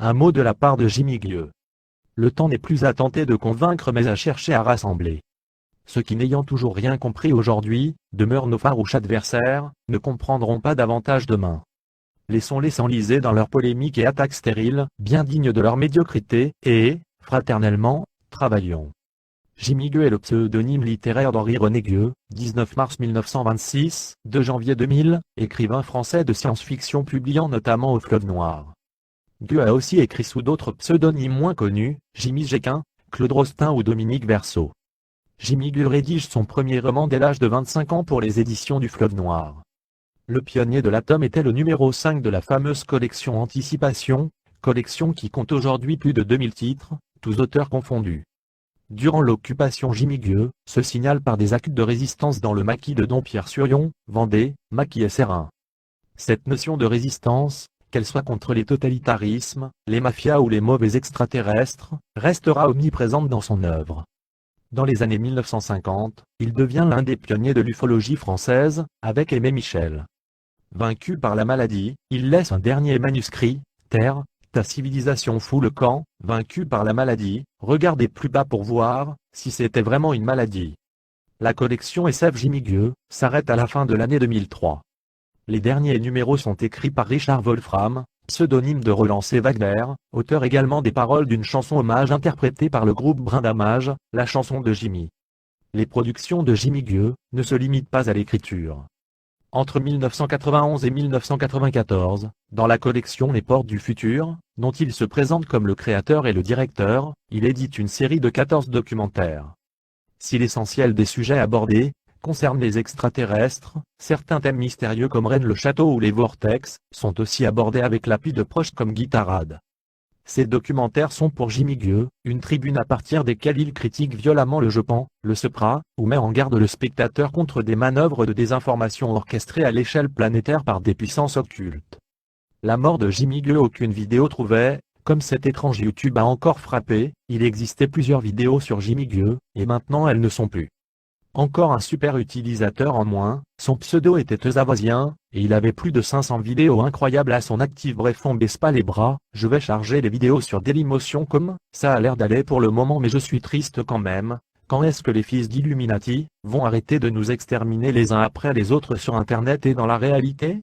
Un mot de la part de Jimmy Gueux. Le temps n'est plus à tenter de convaincre mais à chercher à rassembler. Ceux qui n'ayant toujours rien compris aujourd'hui, demeurent nos farouches adversaires, ne comprendront pas davantage demain. Laissons-les s'enliser dans leurs polémiques et attaques stériles, bien dignes de leur médiocrité, et, fraternellement, travaillons. Jimmy Gueux est le pseudonyme littéraire d'Henri-René Gueux, 19 mars 1926, 2 janvier 2000, écrivain français de science-fiction publiant notamment au Fleuve Noir. Gueux a aussi écrit sous d'autres pseudonymes moins connus, Jimmy Géquin, Claude Rostin ou Dominique Verseau. Jimmy Gueux rédige son premier roman dès l'âge de 25 ans pour les éditions du Fleuve Noir. Le pionnier de l'atome était le numéro 5 de la fameuse collection Anticipation, collection qui compte aujourd'hui plus de 2000 titres, tous auteurs confondus. Durant l'occupation, Jimmy Gueux se signale par des actes de résistance dans le maquis de Dompierre-sur-Yon, Vendée, maquis et Serein. Cette notion de résistance, qu'elle soit contre les totalitarismes, les mafias ou les mauvais extraterrestres, restera omniprésente dans son œuvre. Dans les années 1950, il devient l'un des pionniers de l'ufologie française, avec Aimé Michel. Vaincu par la maladie, il laisse un dernier manuscrit, Terre, ta civilisation fout le camp, vaincu par la maladie, regardez plus bas pour voir, si c'était vraiment une maladie. La collection SF Jimmy Gueux s'arrête à la fin de l'année 2003. Les derniers numéros sont écrits par Richard Wolfram, pseudonyme de Roland C. Wagner, auteur également des paroles d'une chanson hommage interprétée par le groupe Brin Damage, la chanson de Jimmy. Les productions de Jimmy Gueux ne se limitent pas à l'écriture. Entre 1991 et 1994, dans la collection Les Portes du Futur, dont il se présente comme le créateur et le directeur, il édite une série de 14 documentaires. Si l'essentiel des sujets abordés concerne les extraterrestres, certains thèmes mystérieux comme Rennes le Château ou les Vortex, sont aussi abordés avec l'appui de proches comme Guy Tarade. Ces documentaires sont pour Jimmy Gueux, une tribune à partir desquelles il critique violemment le Japon, le SEPRA, ou met en garde le spectateur contre des manœuvres de désinformation orchestrées à l'échelle planétaire par des puissances occultes. La mort de Jimmy Gueux, aucune vidéo trouvée, comme cet étrange YouTube a encore frappé, il existait plusieurs vidéos sur Jimmy Gueux, et maintenant elles ne sont plus. Encore un super utilisateur en moins, son pseudo était Eusavoisien, et il avait plus de 500 vidéos incroyables à son actif. Bref, on baisse pas les bras, je vais charger les vidéos sur Dailymotion comme, ça a l'air d'aller pour le moment mais je suis triste quand même. Quand est-ce que les fils d'Illuminati vont arrêter de nous exterminer les uns après les autres sur internet et dans la réalité ?